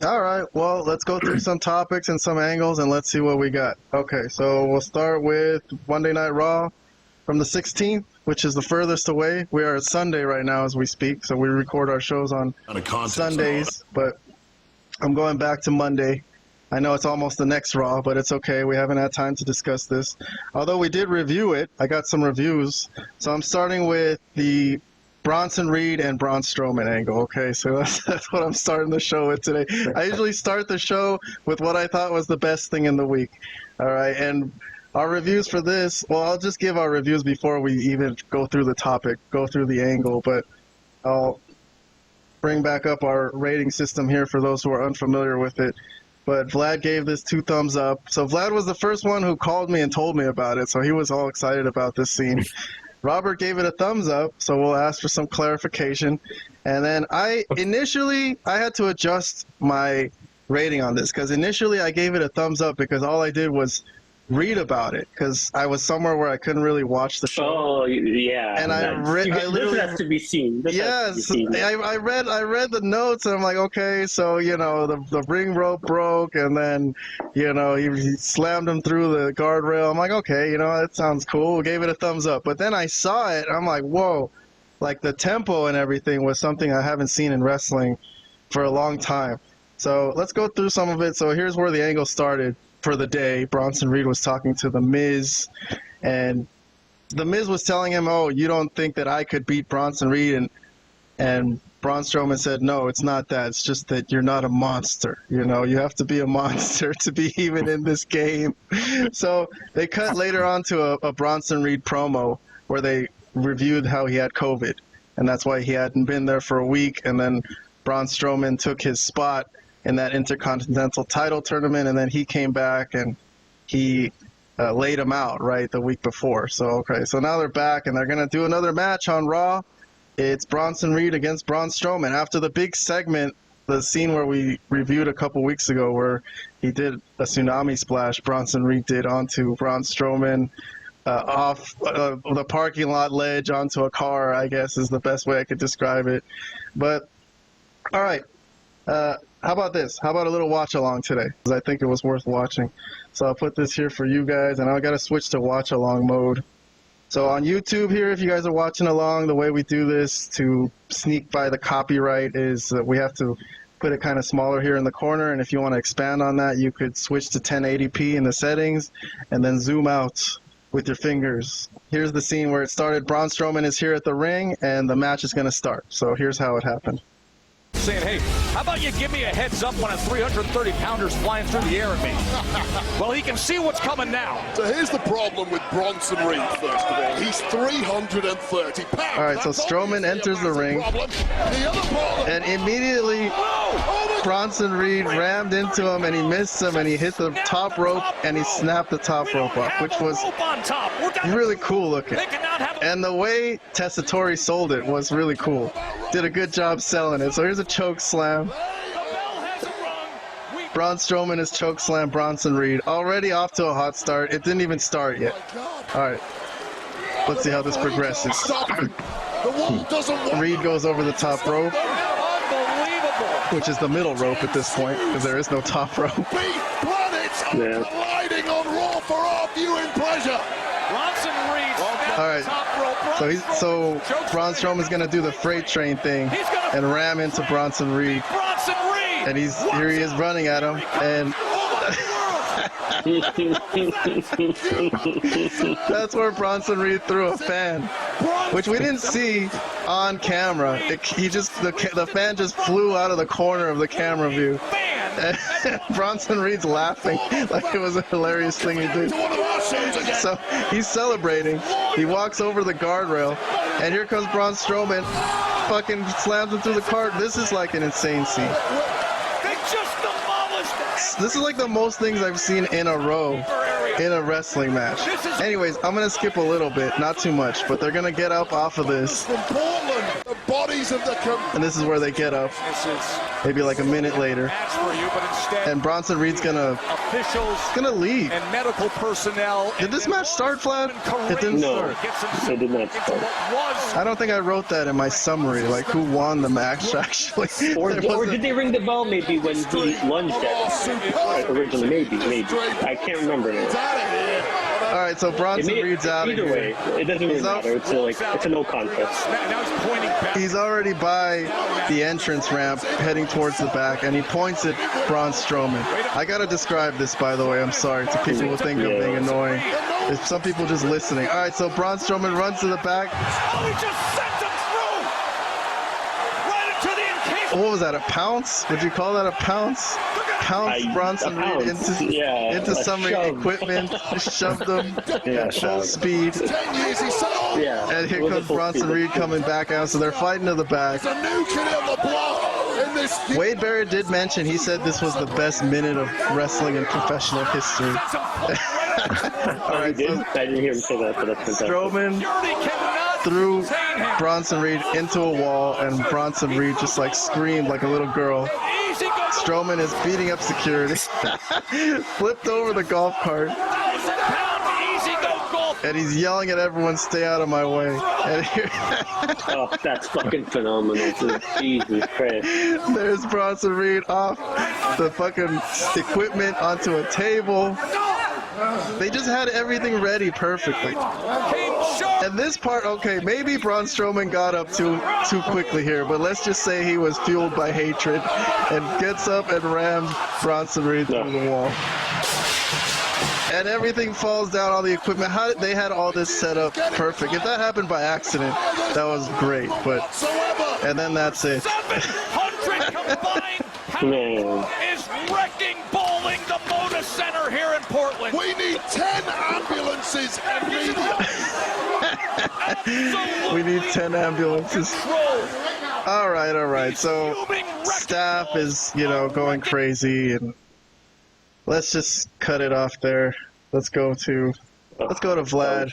All right, well, let's go through some topics and some angles, and let's see what we got. Okay, so we'll start with Monday Night Raw from the 16th, which is the furthest away. We are at Sunday right now as we speak, so we record our shows on Sundays, but I'm going back to Monday. I know it's almost the next Raw, but it's okay. We haven't had time to discuss this. Although we did review it, I got some reviews. So I'm starting with the Bronson Reed and Braun Strowman angle, okay? So that's what I'm starting the show with today. I usually start the show with what I thought was the best thing in the week, all right? And our reviews for this, well, I'll just give our reviews before we even go through the topic, go through the angle, but I'll bring back up our rating system here for those who are unfamiliar with it. But Vlad gave this 2 thumbs up. So Vlad was the first one who called me and told me about it, so he was all excited about this scene. Robert gave it a thumbs up, so we'll ask for some clarification. And then I had to adjust my rating on this, because initially I gave it a thumbs up because all I did was read about it, because I was somewhere where I couldn't really watch the show. Oh, yeah. And I literally, this has to be seen. Yes, I read the notes, and I'm like, okay, so, you know, the ring rope broke, and then, you know, he slammed him through the guardrail. I'm like, okay, you know, that sounds cool. Gave it a thumbs up. But then I saw it, and I'm like, whoa, like the tempo and everything was something I haven't seen in wrestling for a long time. So let's go through some of it. So here's where the angle started. For the day, Bronson Reed was talking to The Miz, and The Miz was telling him, oh, you don't think that I could beat Bronson Reed? And Braun Strowman said, no, it's not that. It's just that you're not a monster. You know, you have to be a monster to be even in this game. So they cut later on to a Bronson Reed promo where they reviewed how he had COVID, and that's why he hadn't been there for a week. And then Braun Strowman took his spot in that Intercontinental title tournament, and then he came back and he laid him out, right, the week before. So, okay, so now they're back, and they're going to do another match on Raw. It's Bronson Reed against Braun Strowman. After the big segment, the scene where we reviewed a couple weeks ago where he did a tsunami splash, Bronson Reed did onto Braun Strowman, off the parking lot ledge onto a car, I guess is the best way I could describe it. But, all right. How about this? How about a little watch along today? Because I think it was worth watching. So I'll put this here for you guys, and I got to switch to watch along mode. So on YouTube here, if you guys are watching along, the way we do this to sneak by the copyright is that we have to put it kind of smaller here in the corner, and if you want to expand on that, you could switch to 1080p in the settings and then zoom out with your fingers. Here's the scene where it started. Braun Strowman is here at the ring, and the match is going to start. So here's how it happened. Saying, hey, how about you give me a heads up when a 330-pounder's flying through the air at me? Well, he can see what's coming now. So here's the problem with Bronson Reed, first of all. He's 330 pounds. All right, so Strowman enters the ring, and immediately Bronson Reed rammed into him, and he missed him, and he hit the top rope, and he snapped the top rope off, which was really cool looking. And the way Tessitore sold it was really cool. Did a good job selling it. So here's a choke slam. Braun Strowman is choke slam Bronson Reed. Already off to a hot start. It didn't even start yet. All right. Let's see how this progresses. Reed goes over the top rope, which is the middle rope at this point, because there is no top rope. Yeah. Gliding on Raw for our viewing pleasure. All right, so Braun Strowman's gonna do the freight train thing and ram into Bronson Reed, and here he is running at him, and that's where Bronson Reed threw a fan, which we didn't see on camera. The fan just flew out of the corner of the camera view. And Bronson Reed's laughing like it was a hilarious thing he did. So he's celebrating. He walks over the guardrail, and here comes Braun Strowman, fucking slams him through the cart. This is like an insane scene. This is like the most things I've seen in a row in a wrestling match. Anyways, I'm going to skip a little bit, not too much, but they're going to get up off of this. From Portland, the body season to come. And this is where they get up, This is maybe like a minute later. match for you, but instead And Bronson Reed's gonna officials leave. and medical personnel. Did this match start, Vlad? It didn't No. start. It did not start. I don't think I wrote that in my summary, like who won the match, actually. Or There wasn't- did they ring the bell maybe when he lunged at it? Originally, maybe. I can't remember now. Get out of here. All right, so Bronson Reed's out of Either here. way, it doesn't really He's out. matter. It's a no contest. Now he's pointing back. He's already by the entrance ramp, heading towards the back, and he points at Braun Strowman. I gotta describe this, by the way. I'm sorry to people who think I'm being annoying. There's some people just listening. All right, so Braun Strowman runs to the back. Oh, he just sent him through! Right into the encasement! What was that, a pounce? Would you call that a pounce? Pounce Bronson Reed into some shove. equipment, just shoved him Yeah, at full shove. speed. 10 years he said, oh, Yeah. And here It was a comes full Bronson speed. Reed coming back out, so they're fighting to the back. there's a new kid on the block in this. Wade Barrett did mention, he said this was the best minute of wrestling in professional history. All right, so I didn't hear him say that, but that's fantastic. Strowman Dirty cannot threw contain him. Bronson Reed into a wall, and Bronson Reed just like screamed like a little girl. Easy go. Strowman is beating up security, flipped over the golf cart, 1,000-pound easy go golf. and he's yelling at everyone, "Stay out of my way!" And here, Oh, that's fucking phenomenal. Jesus Christ. there's Bronson Reed off the fucking equipment onto a table. They just had everything ready perfectly. Came sharp. And this part, okay, maybe Braun Strowman got up too quickly here, but let's just say he was fueled by hatred and gets up and rams Bronson Reed through the wall. And everything falls down, all the equipment. They had all this set up perfect. If that happened by accident, that was great. But and then that's it. 700 combined Man. power is wrecking bowling the Moda Center here in Portland. We need 10 ambulances immediately. We need 10 ambulances. All right. So staff is, going crazy, and let's just cut it off there. Let's go to Vlad.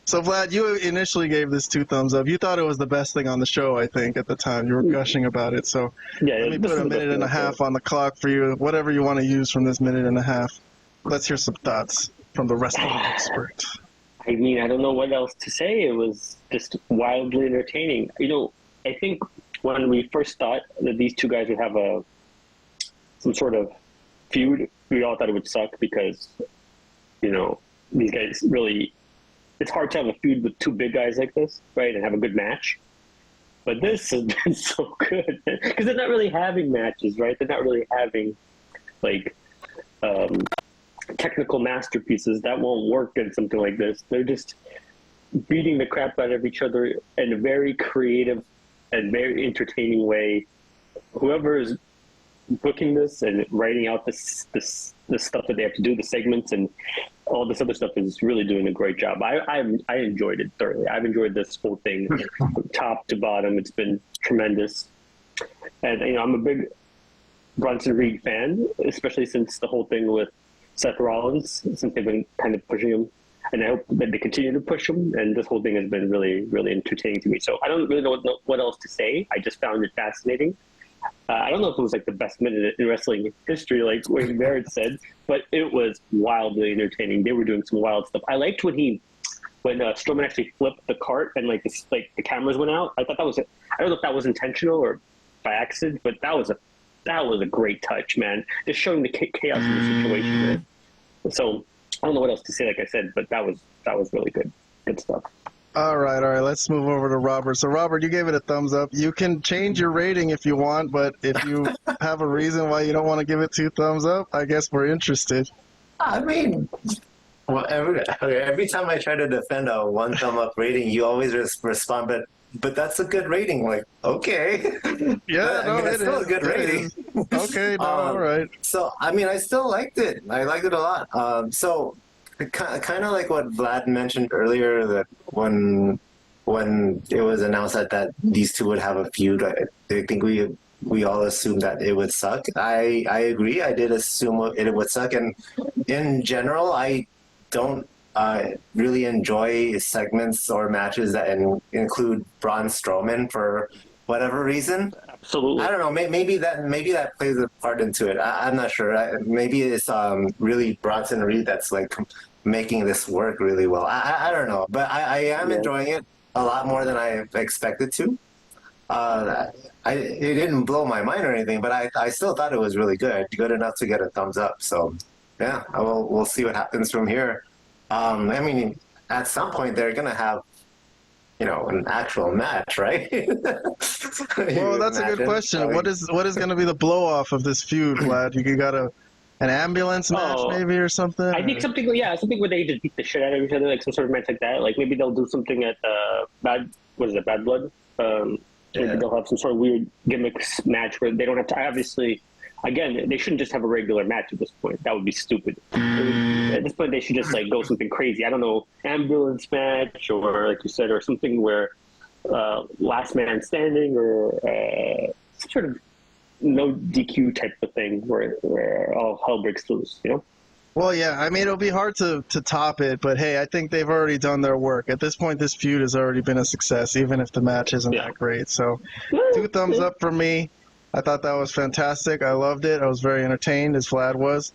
So Vlad, you initially gave this 2 thumbs up. You thought it was the best thing on the show, I think, at the time. You were gushing about it. So Yeah, let me this put is a the best minute and a thing I've half on the clock for you. Whatever you want to use from this minute and a half. Let's hear some thoughts from the wrestling expert. I mean, I don't know what else to say. It was just wildly entertaining. I think when we first thought that these two guys would have some sort of feud, we all thought it would suck because, these guys really, it's hard to have a feud with 2 big guys like this, right, and have a good match. But this has been so good because they're not really having matches, right? They're not really having, like, technical masterpieces that won't work in something like this. They're just beating the crap out of each other in a very creative and very entertaining way. Whoever is booking this and writing out this stuff that they have to do, the segments and all this other stuff, is really doing a great job. I enjoyed it thoroughly. I've enjoyed this whole thing from top to bottom. It's been tremendous. And I'm a big Bronson Reed fan, especially since the whole thing with Seth Rollins, since they've been kind of pushing him. And I hope that they continue to push him. And this whole thing has been really, really entertaining to me. So I don't really know what else to say. I just found it fascinating. I don't know if it was like the best minute in wrestling history, like Wade Barrett said, but it was wildly entertaining. They were doing some wild stuff. I liked when Strowman actually flipped the cart and like the cameras went out. I thought that was I don't know if that was intentional or by accident, but that was a great touch, man. Just showing the chaos in the situation. Man. So I don't know what else to say, like I said, but that was really good stuff. All right. Let's move over to Robert. So, Robert, you gave it a thumbs up. You can change your rating if you want, but if you have a reason why you don't want to give it 2 thumbs up, I guess we're interested. I mean, well, every time I try to defend a 1 thumb up rating, you always respond, but that's a good rating. Like, okay. Yeah, it's still a good rating. Okay, all right. So, I mean, I still liked it. I liked it a lot. So, kind of like what Vlad mentioned earlier, that when it was announced that these 2 would have a feud, I think we all assumed that it would suck. I agree. I did assume it would suck. And in general, I don't really enjoy segments or matches that include Braun Strowman for whatever reason. Absolutely. I don't know. Maybe that plays a part into it. I'm not sure. Maybe it's really Bronson Reed that's like making this work really well. I don't know, but I am enjoying it a lot more than I expected to. It didn't blow my mind or anything, but I still thought it was really good enough to get a thumbs up. So yeah, we'll see what happens from here. I mean, at some point they're gonna have, an actual match, right? Well, that's a good question. What is going to be the blow off of this feud, Vlad? You got an ambulance match maybe or something? I think something where they just beat the shit out of each other, like some sort of match like that. Like maybe they'll do something at Bad Blood? Maybe they'll have some sort of weird gimmicks match where they don't have to. Obviously, again, they shouldn't just have a regular match at this point. That would be stupid. At this point, they should just go something crazy. I don't know, ambulance match or like you said, or something where last man standing or some sort of no DQ type of thing where all hell breaks loose. Well, yeah. I mean, it'll be hard to top it, but hey, I think they've already done their work. At this point, this feud has already been a success, even if the match isn't that great. So, 2 thumbs up from me. I thought that was fantastic. I loved it. I was very entertained, as Vlad was.